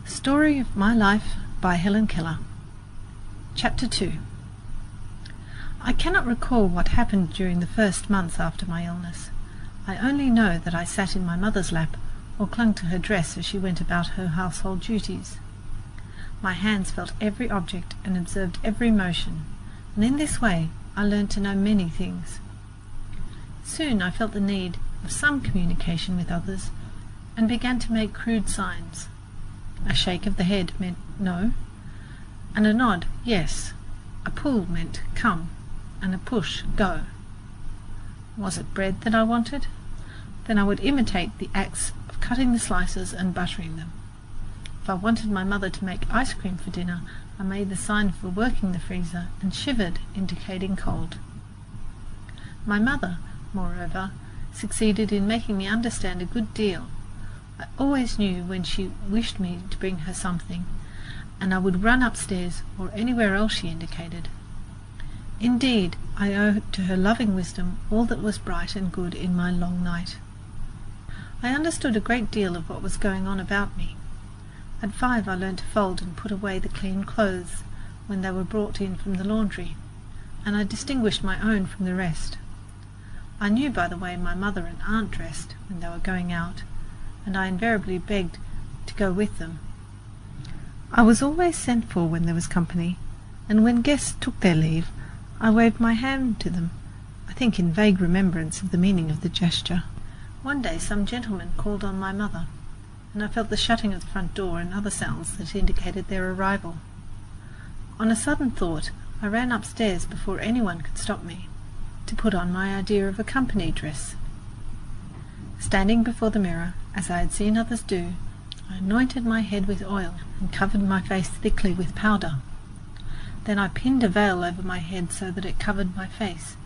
The Story of My Life by Hellen Keller. Chapter 2. I cannot recall what happened during the first months after my illness. I only know that I sat in my mother's lap or clung to her dress as she went about her household duties. My hands felt every object and observed every motion, and in this way I learned to know many things. Soon I felt the need of some communication with others and began to make crude signs. A shake of the head meant no, and a nod yes. A pull meant come, and a push go. Was it bread that I wanted? Then I would imitate the acts of cutting the slices and buttering them. If I wanted my mother to make ice cream for dinner, I made the sign for working the freezer and shivered, indicating cold. My mother, moreover, succeeded in making me understand a good deal. I always knew when she wished me to bring her something, and I would run upstairs or anywhere else she indicated. Indeed, I owe to her loving wisdom all that was bright and good in my long night. I understood a great deal of what was going on about me. At 5 I learned to fold and put away the clean clothes when they were brought in from the laundry, and I distinguished my own from the rest. I knew by the way my mother and aunt dressed when they were going out, and I invariably begged to go with them. I was always sent for when there was company, and when guests took their leave, I waved my hand to them, I think in vague remembrance of the meaning of the gesture. One day some gentleman called on my mother, and I felt the shutting of the front door and other sounds that indicated their arrival. On a sudden thought, I ran upstairs before anyone could stop me, to put on my idea of a company dress. Standing before the mirror, as I had seen others do, I anointed my head with oil and covered my face thickly with powder. Then I pinned a veil over my head so that it covered my face,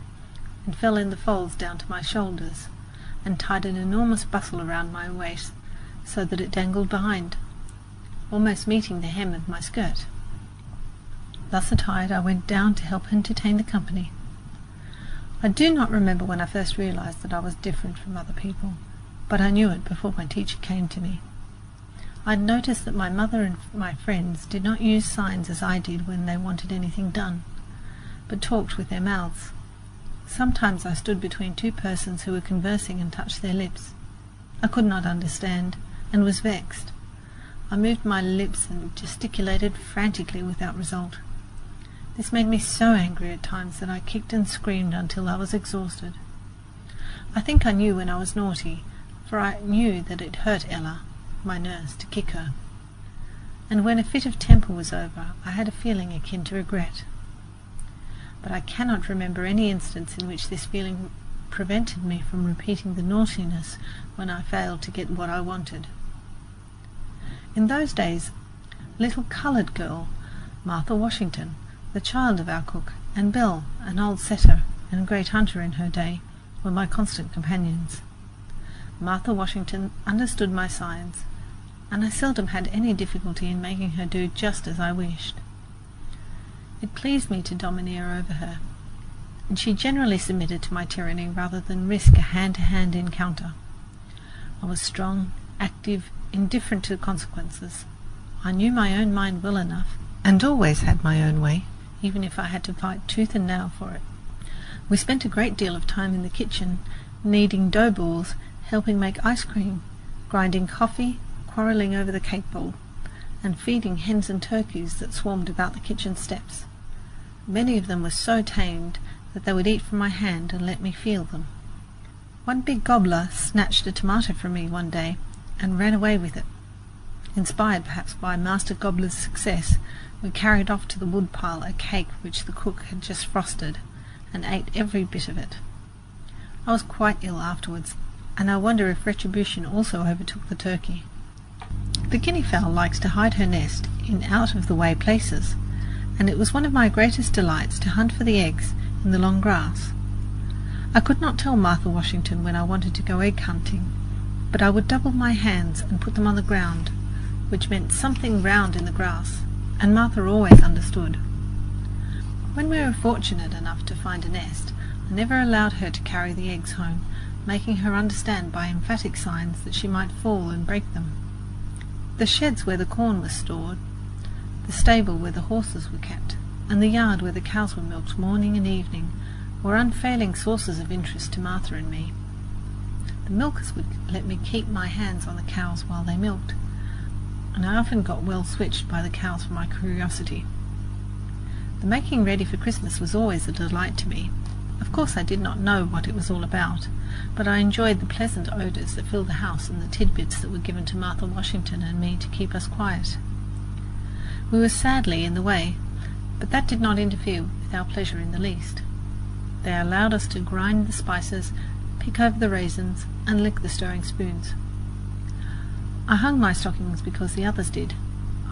and fell in the folds down to my shoulders, and tied an enormous bustle around my waist so that it dangled behind, almost meeting the hem of my skirt. Thus attired, I went down to help entertain the company. I do not remember when I first realized that I was different from other people, but I knew it before my teacher came to me. I had noticed that my mother and my friends did not use signs as I did when they wanted anything done, but talked with their mouths. Sometimes I stood between two persons who were conversing and touched their lips. I could not understand, and was vexed. I moved my lips and gesticulated frantically without result. This made me so angry at times that I kicked and screamed until I was exhausted. I think I knew when I was naughty, for I knew that it hurt Ella, my nurse, to kick her. And when a fit of temper was over, I had a feeling akin to regret. But I cannot remember any instance in which this feeling prevented me from repeating the naughtiness when I failed to get what I wanted. In those days, a little coloured girl, Martha Washington, the child of our cook, and Belle, an old setter and great hunter in her day, were my constant companions. Martha Washington understood my signs, and I seldom had any difficulty in making her do just as I wished. It pleased me to domineer over her, and she generally submitted to my tyranny rather than risk a hand-to-hand encounter. I was strong, active, indifferent to consequences. I knew my own mind well enough, and always had my own way, even if I had to fight tooth and nail for it. We spent a great deal of time in the kitchen, kneading dough balls, helping make ice cream, grinding coffee, quarrelling over the cake bowl, and feeding hens and turkeys that swarmed about the kitchen steps. Many of them were so tamed that they would eat from my hand and let me feel them. One big gobbler snatched a tomato from me one day and ran away with it. Inspired perhaps by Master Gobbler's success, we carried off to the woodpile a cake which the cook had just frosted, and ate every bit of it. I was quite ill afterwards, and I wonder if retribution also overtook the turkey. The guinea fowl likes to hide her nest in out-of-the-way places, and it was one of my greatest delights to hunt for the eggs in the long grass. I could not tell Martha Washington when I wanted to go egg hunting, but I would double my hands and put them on the ground, which meant something round in the grass, and Martha always understood. When we were fortunate enough to find a nest, I never allowed her to carry the eggs home, making her understand by emphatic signs that she might fall and break them. The sheds where the corn was stored, the stable where the horses were kept, and the yard where the cows were milked morning and evening were unfailing sources of interest to Martha and me. The milkers would let me keep my hands on the cows while they milked, and I often got well switched by the cows for my curiosity. The making ready for Christmas was always a delight to me. Of course I did not know what it was all about, but I enjoyed the pleasant odours that filled the house and the tidbits that were given to Martha Washington and me to keep us quiet. We were sadly in the way, but that did not interfere with our pleasure in the least. They allowed us to grind the spices, pick over the raisins, and lick the stirring spoons. I hung my stockings because the others did.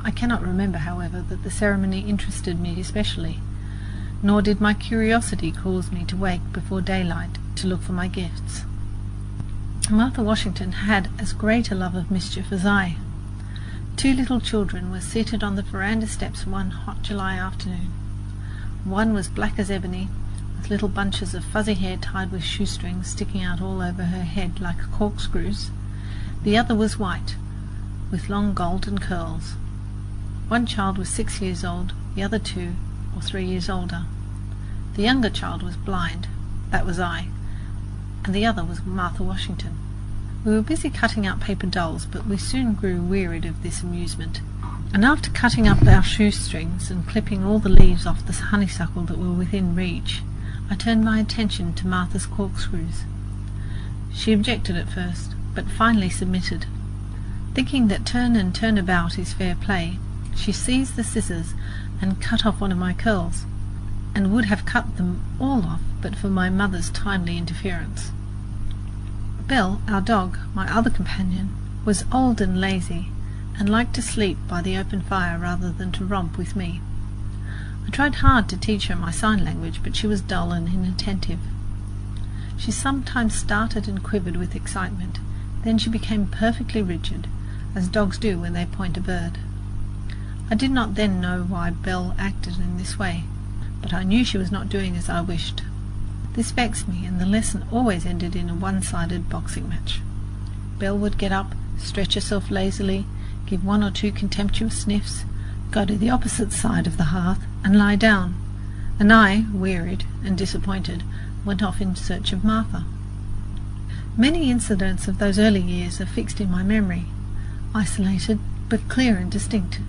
I cannot remember, however, that the ceremony interested me especially, nor did my curiosity cause me to wake before daylight to look for my gifts. Martha Washington had as great a love of mischief as I. 2 little children were seated on the veranda steps one hot July afternoon. One was black as ebony, with little bunches of fuzzy hair tied with shoestrings sticking out all over her head like corkscrews. The other was white, with long golden curls. One child was 6 years old, the other 2 or 3 years older. The younger child was blind, that was I, and the other was Martha Washington. We were busy cutting out paper dolls, but we soon grew wearied of this amusement, and after cutting up our shoestrings and clipping all the leaves off the honeysuckle that were within reach, I turned my attention to Martha's corkscrews. She objected at first, but finally submitted. Thinking that turn and turn about is fair play, she seized the scissors and cut off one of my curls, and would have cut them all off but for my mother's timely interference. Belle, our dog, my other companion, was old and lazy, and liked to sleep by the open fire rather than to romp with me. I tried hard to teach her my sign language, but she was dull and inattentive. She sometimes started and quivered with excitement, then she became perfectly rigid, as dogs do when they point a bird. I did not then know why Belle acted in this way, but I knew she was not doing as I wished. This vexed me, and the lesson always ended in a one-sided boxing match. Belle would get up, stretch herself lazily, give 1 or 2 contemptuous sniffs, go to the opposite side of the hearth, and lie down, and I, wearied and disappointed, went off in search of Martha. Many incidents of those early years are fixed in my memory, isolated but clear and distinct,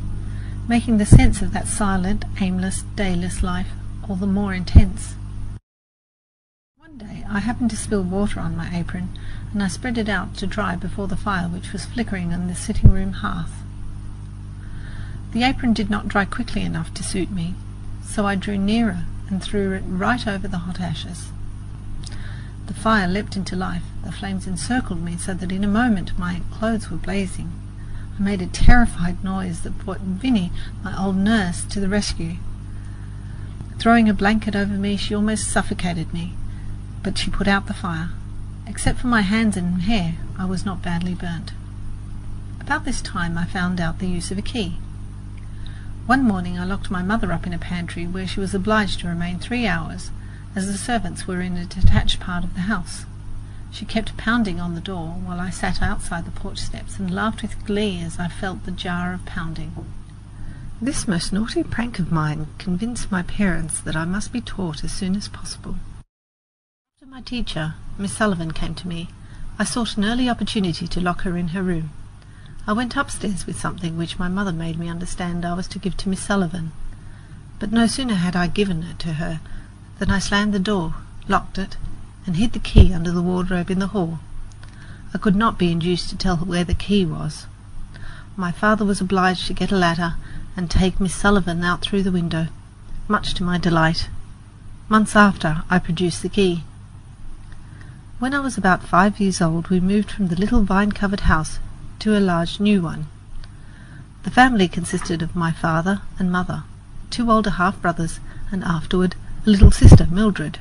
making the sense of that silent, aimless, dayless life all the more intense. One day I happened to spill water on my apron, and I spread it out to dry before the fire which was flickering on the sitting-room hearth. The apron did not dry quickly enough to suit me, so I drew nearer and threw it right over the hot ashes. The fire leapt into life, the flames encircled me so that in a moment my clothes were blazing. I made a terrified noise that brought Vinnie, my old nurse, to the rescue. Throwing a blanket over me, she almost suffocated me, but she put out the fire. Except for my hands and hair, I was not badly burnt. About this time I found out the use of a key. One morning I locked my mother up in a pantry where she was obliged to remain 3 hours, as the servants were in a detached part of the house. She kept pounding on the door while I sat outside the porch steps and laughed with glee as I felt the jar of pounding. This most naughty prank of mine convinced my parents that I must be taught as soon as possible. After my teacher, Miss Sullivan, came to me, I sought an early opportunity to lock her in her room. I went upstairs with something which my mother made me understand I was to give to Miss Sullivan, but no sooner had I given it to her than I slammed the door, locked it, and hid the key under the wardrobe in the hall. I could not be induced to tell her where the key was. My father was obliged to get a ladder and take Miss Sullivan out through the window, much to my delight. Months after, I produced the key. When I was about 5 years old, we moved from the little vine-covered house to a large new one. The family consisted of my father and mother, 2 older half-brothers, and afterward a little sister, Mildred.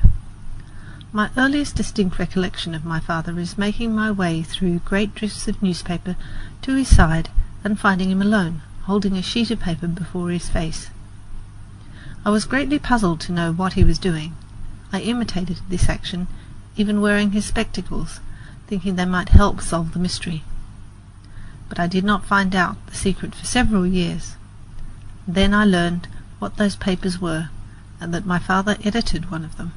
My earliest distinct recollection of my father is making my way through great drifts of newspaper to his side and finding him alone, holding a sheet of paper before his face. I was greatly puzzled to know what he was doing. I imitated this action, even wearing his spectacles, thinking they might help solve the mystery. but I did not find out the secret for several years. Then I learned what those papers were, and that my father edited one of them.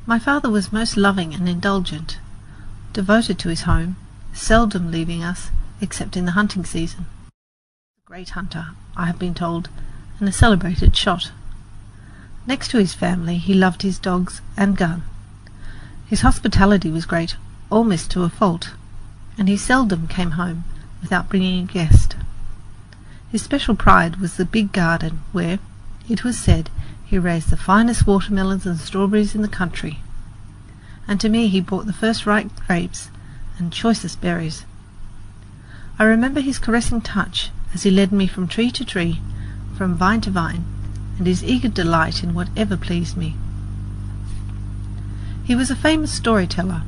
My father was most loving and indulgent, devoted to his home, seldom leaving us except in the hunting season. A great hunter, I have been told, and a celebrated shot. Next to his family, he loved his dogs and gun. His hospitality was great, almost to a fault, and he seldom came home without bringing a guest. His special pride was the big garden where, it was said, he raised the finest watermelons and strawberries in the country, and to me he brought the first ripe grapes and choicest berries. I remember his caressing touch as he led me from tree to tree, from vine to vine, and his eager delight in whatever pleased me. He was a famous storyteller.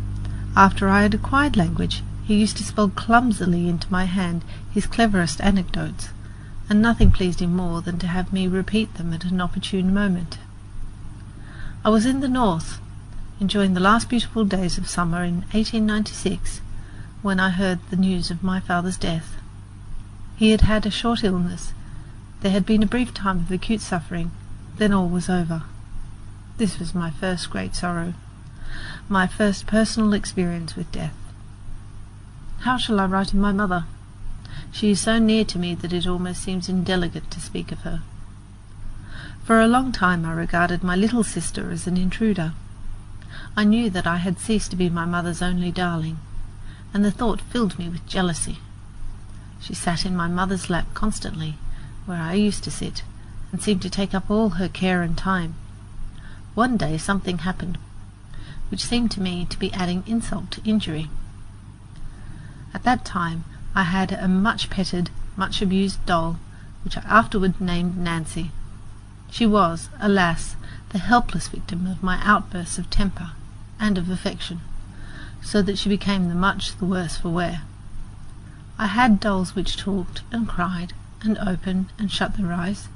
After I had acquired language, he used to spell clumsily into my hand his cleverest anecdotes, and nothing pleased him more than to have me repeat them at an opportune moment. I was in the north, enjoying the last beautiful days of summer in 1896, when I heard the news of my father's death. He had had a short illness. There had been a brief time of acute suffering, then all was over. This was my first great sorrow, my first personal experience with death. How shall I write of my mother? She is so near to me that it almost seems indelicate to speak of her. For a long time I regarded my little sister as an intruder. I knew that I had ceased to be my mother's only darling, and the thought filled me with jealousy. She sat in my mother's lap constantly, where I used to sit, and seemed to take up all her care and time. One day something happened which seemed to me to be adding insult to injury. At that time I had a much-petted, much-abused doll, which I afterward named Nancy. She was, alas, the helpless victim of my outbursts of temper and of affection, so that she became much the worse for wear. I had dolls which talked and cried and opened and shut their eyes,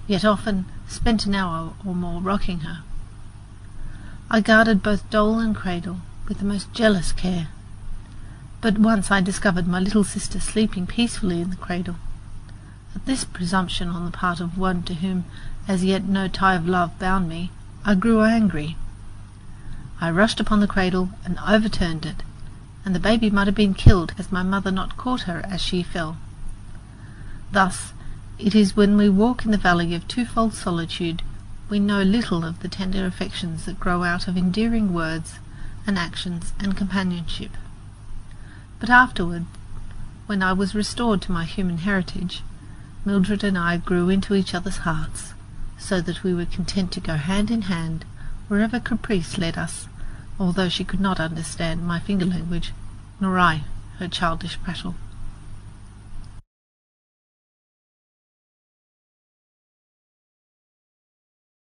yet often spent an hour or more rocking her. I guarded both doll and cradle with the most jealous care, but once I discovered my little sister sleeping peacefully in the cradle. At this presumption on the part of one to whom as yet no tie of love bound me, I grew angry. I rushed upon the cradle and overturned it, and the baby might have been killed had my mother not caught her as she fell. Thus, it is when we walk in the valley of twofold solitude we know little of the tender affections that grow out of endearing words and actions and companionship. But afterward, when I was restored to my human heritage, Mildred and I grew into each other's hearts, so that we were content to go hand in hand wherever caprice led us, although she could not understand my finger language, nor I her childish prattle.